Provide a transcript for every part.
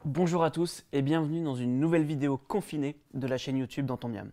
Bonjour à tous et bienvenue dans une nouvelle vidéo confinée de la chaîne YouTube Dans ton Miam.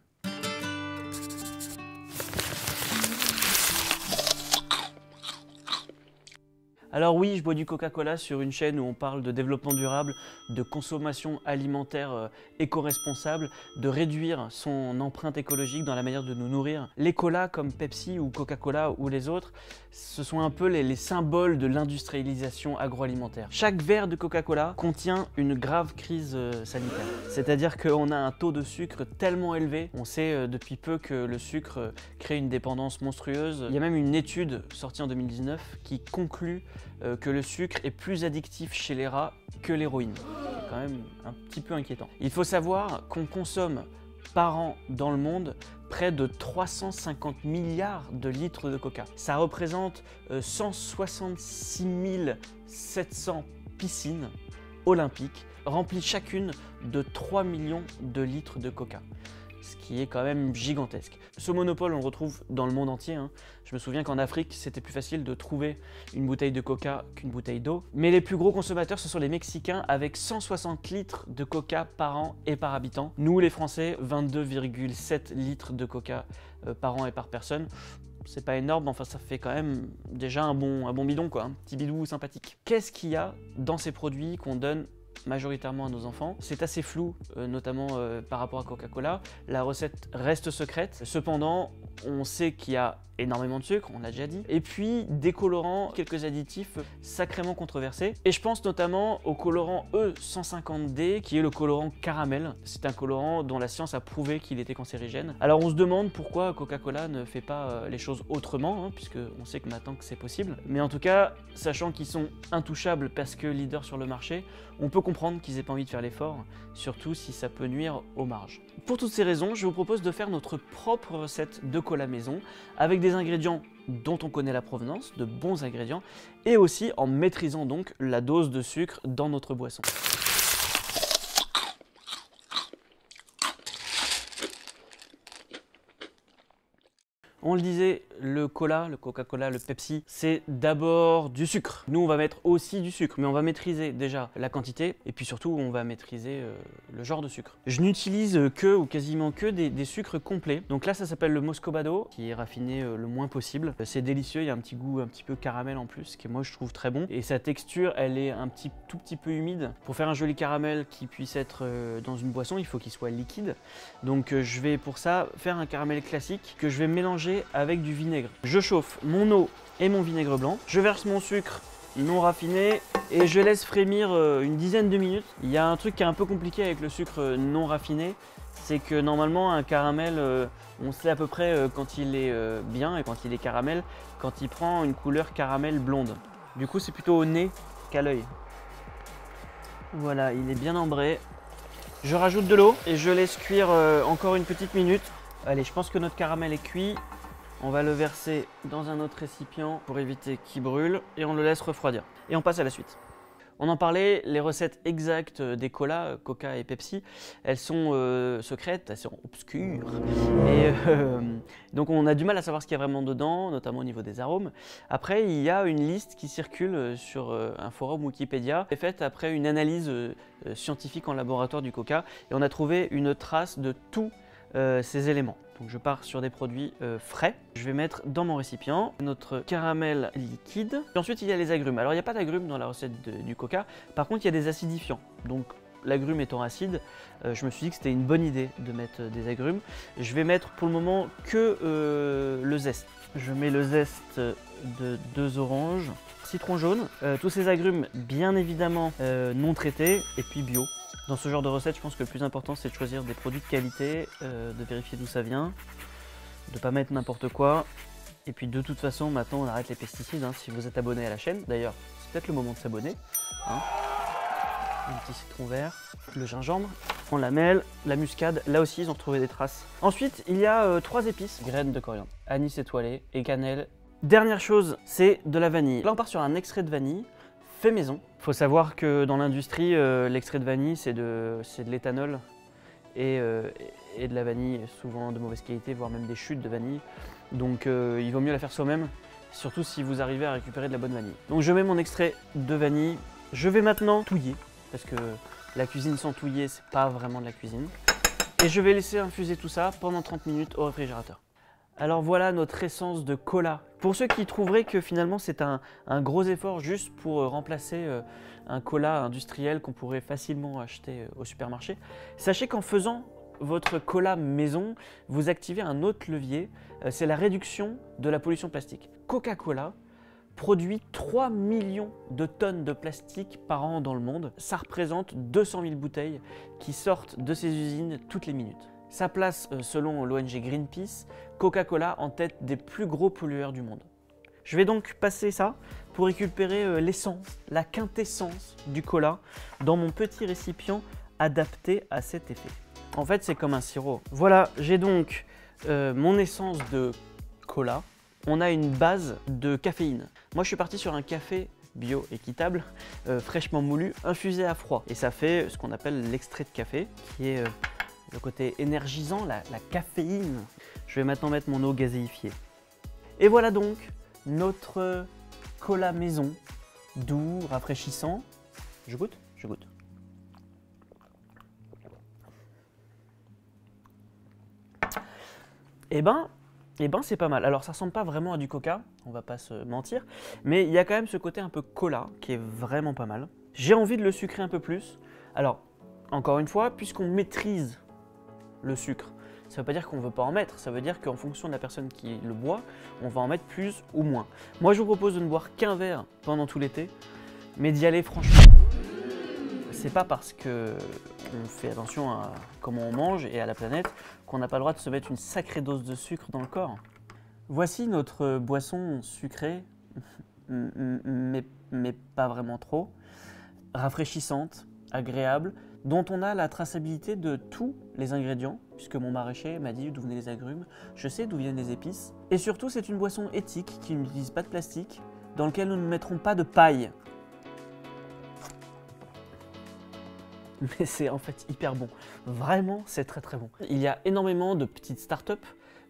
Alors oui, je bois du Coca-Cola sur une chaîne où on parle de développement durable, de consommation alimentaire éco-responsable, de réduire son empreinte écologique dans la manière de nous nourrir. Les colas comme Pepsi ou Coca-Cola ou les autres, ce sont un peu les symboles de l'industrialisation agroalimentaire. Chaque verre de Coca-Cola contient une grave crise sanitaire. C'est-à-dire qu'on a un taux de sucre tellement élevé, on sait depuis peu que le sucre crée une dépendance monstrueuse. Il y a même une étude sortie en 2019 qui conclut que le sucre est plus addictif chez les rats que l'héroïne. C'est quand même un petit peu inquiétant. Il faut savoir qu'on consomme par an dans le monde près de 350 milliards de litres de coca. Ça représente 166 700 piscines olympiques remplies chacune de 3 millions de litres de coca. Ce qui est quand même gigantesque. Ce monopole, on le retrouve dans le monde entier. Je me souviens qu'en Afrique, c'était plus facile de trouver une bouteille de coca qu'une bouteille d'eau. Mais les plus gros consommateurs, ce sont les Mexicains avec 160 litres de coca par an et par habitant. Nous, les Français, 22,7 litres de coca par an et par personne. C'est pas énorme, enfin ça fait quand même déjà un bon bidon, quoi, un petit bidou sympathique. Qu'est-ce qu'il y a dans ces produits qu'on donne majoritairement à nos enfants? C'est assez flou, notamment par rapport à Coca-Cola. La recette reste secrète. Cependant, on sait qu'il y a énormément de sucre, on l'a déjà dit. Et puis des colorants, quelques additifs sacrément controversés. Et je pense notamment au colorant E150D, qui est le colorant caramel. C'est un colorant dont la science a prouvé qu'il était cancérigène. Alors on se demande pourquoi Coca-Cola ne fait pas les choses autrement, puisque on sait que maintenant que c'est possible. Mais en tout cas, sachant qu'ils sont intouchables parce que leaders sur le marché, on peut comprendre qu'ils aient pas envie de faire l'effort, surtout si ça peut nuire aux marges. Pour toutes ces raisons, je vous propose de faire notre propre recette de cola maison, avec des ingrédients dont on connaît la provenance, de bons ingrédients, et aussi en maîtrisant donc la dose de sucre dans notre boisson. On le disait, le cola, le Coca-Cola, le Pepsi, c'est d'abord du sucre. Nous, on va mettre aussi du sucre, mais on va maîtriser déjà la quantité et puis surtout, on va maîtriser le genre de sucre. Je n'utilise que ou quasiment que des sucres complets. Donc là, ça s'appelle le Moscovado, qui est raffiné le moins possible. C'est délicieux, il y a un petit goût un petit peu caramel en plus, que moi je trouve très bon. Et sa texture, elle est tout petit peu humide. Pour faire un joli caramel qui puisse être dans une boisson, il faut qu'il soit liquide. Donc je vais pour ça faire un caramel classique que je vais mélanger avec du vinaigre. Je chauffe mon eau et mon vinaigre blanc, je verse mon sucre non raffiné et je laisse frémir une dizaine de minutes. Il y a un truc qui est un peu compliqué avec le sucre non raffiné, c'est que normalement un caramel, on sait à peu près quand il est bien et quand il est caramel, quand il prend une couleur caramel blonde. Du coup c'est plutôt au nez qu'à l'œil. Voilà, il est bien ambré. Je rajoute de l'eau et je laisse cuire encore une petite minute. Allez, je pense que notre caramel est cuit. On va le verser dans un autre récipient pour éviter qu'il brûle et on le laisse refroidir. Et on passe à la suite. On en parlait, les recettes exactes des colas, Coca et Pepsi, elles sont secrètes, elles sont obscures. Et donc on a du mal à savoir ce qu'il y a vraiment dedans, notamment au niveau des arômes. Après, il y a une liste qui circule sur un forum Wikipédia, est faite après une analyse scientifique en laboratoire du Coca. Et on a trouvé une trace de tous ces éléments. Donc je pars sur des produits frais. Je vais mettre dans mon récipient notre caramel liquide. Et ensuite il y a les agrumes. Alors il n'y a pas d'agrumes dans la recette du Coca. Par contre il y a des acidifiants. Donc l'agrume étant acide, je me suis dit que c'était une bonne idée de mettre des agrumes. Je vais mettre pour le moment que le zeste. Je mets le zeste de 2 oranges, citron jaune, tous ces agrumes bien évidemment non traités et puis bio. Dans ce genre de recette, je pense que le plus important, c'est de choisir des produits de qualité, de vérifier d'où ça vient, de ne pas mettre n'importe quoi. Et puis de toute façon, maintenant, on arrête les pesticides. Si vous êtes abonné à la chaîne, d'ailleurs, c'est peut-être le moment de s'abonner. Un petit citron vert, le gingembre, on lamelle, la muscade, là aussi, ils ont retrouvé des traces. Ensuite, il y a 3 épices, graines de coriandre, anis étoilé et cannelle. Dernière chose, c'est de la vanille. Là, on part sur un extrait de vanille. Fait maison. Il faut savoir que dans l'industrie, l'extrait de vanille, c'est de l'éthanol et de la vanille, souvent de mauvaise qualité, voire même des chutes de vanille. Donc il vaut mieux la faire soi-même, surtout si vous arrivez à récupérer de la bonne vanille. Donc je mets mon extrait de vanille. Je vais maintenant touiller, parce que La cuisine sans touiller, c'est pas vraiment de la cuisine. Et je vais laisser infuser tout ça pendant 30 minutes au réfrigérateur. Alors voilà notre essence de cola. Pour ceux qui trouveraient que finalement c'est un gros effort juste pour remplacer un cola industriel qu'on pourrait facilement acheter au supermarché, sachez qu'en faisant votre cola maison, vous activez un autre levier, c'est la réduction de la pollution plastique. Coca-Cola produit 3 millions de tonnes de plastique par an dans le monde. Ça représente 200 000 bouteilles qui sortent de ces usines toutes les minutes. Ça place, selon l'ONG Greenpeace, Coca-Cola en tête des plus gros pollueurs du monde. Je vais donc passer ça pour récupérer l'essence, la quintessence du cola dans mon petit récipient adapté à cet effet. En fait, c'est comme un sirop. Voilà, j'ai donc mon essence de cola. On a une base de caféine. Moi, je suis parti sur un café bio équitable, fraîchement moulu, infusé à froid. Et ça fait ce qu'on appelle l'extrait de café, qui est le côté énergisant, la caféine. Je vais maintenant mettre mon eau gazéifiée. Et voilà donc notre cola maison, doux, rafraîchissant. Je goûte? Je goûte. Eh ben, c'est pas mal. Alors ça ressemble pas vraiment à du coca, on va pas se mentir, mais il y a quand même ce côté un peu cola qui est vraiment pas mal. J'ai envie de le sucrer un peu plus. Alors, encore une fois, puisqu'on maîtrise le sucre, ça veut pas dire qu'on veut pas en mettre, ça veut dire qu'en fonction de la personne qui le boit, on va en mettre plus ou moins. Moi je vous propose de ne boire qu'un verre pendant tout l'été, mais d'y aller franchement. C'est pas parce que on fait attention à comment on mange et à la planète qu'on n'a pas le droit de se mettre une sacrée dose de sucre dans le corps. Voici notre boisson sucrée, mais pas vraiment trop, rafraîchissante, agréable, dont on a la traçabilité de tous les ingrédients, puisque mon maraîcher m'a dit d'où venaient les agrumes, je sais d'où viennent les épices. Et surtout, c'est une boisson éthique qui n'utilise pas de plastique, dans laquelle nous ne mettrons pas de paille. Mais c'est en fait hyper bon. Vraiment, c'est très très bon. Il y a énormément de petites startups,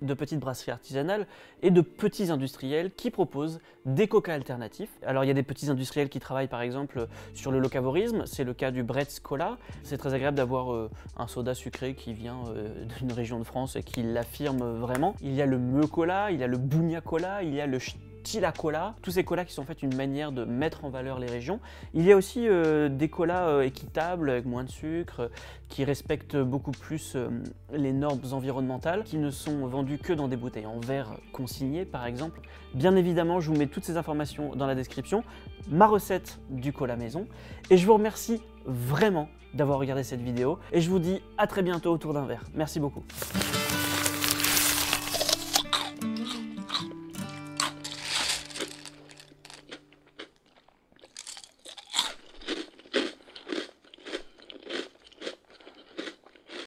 de petites brasseries artisanales et de petits industriels qui proposent des coca alternatifs. Alors il y a des petits industriels qui travaillent par exemple sur le locavorisme, c'est le cas du Bretz Cola. C'est très agréable d'avoir un soda sucré qui vient d'une région de France et qui l'affirme vraiment. Il y a le Meu Cola, il y a le Bougna Cola, il y a le Stila Cola, tous ces colas qui sont en fait une manière de mettre en valeur les régions. Il y a aussi des colas équitables avec moins de sucre, qui respectent beaucoup plus les normes environnementales, qui ne sont vendus que dans des bouteilles en verre consigné par exemple. Bien évidemment, je vous mets toutes ces informations dans la description, ma recette du cola maison, et je vous remercie vraiment d'avoir regardé cette vidéo, et je vous dis à très bientôt autour d'un verre. Merci beaucoup.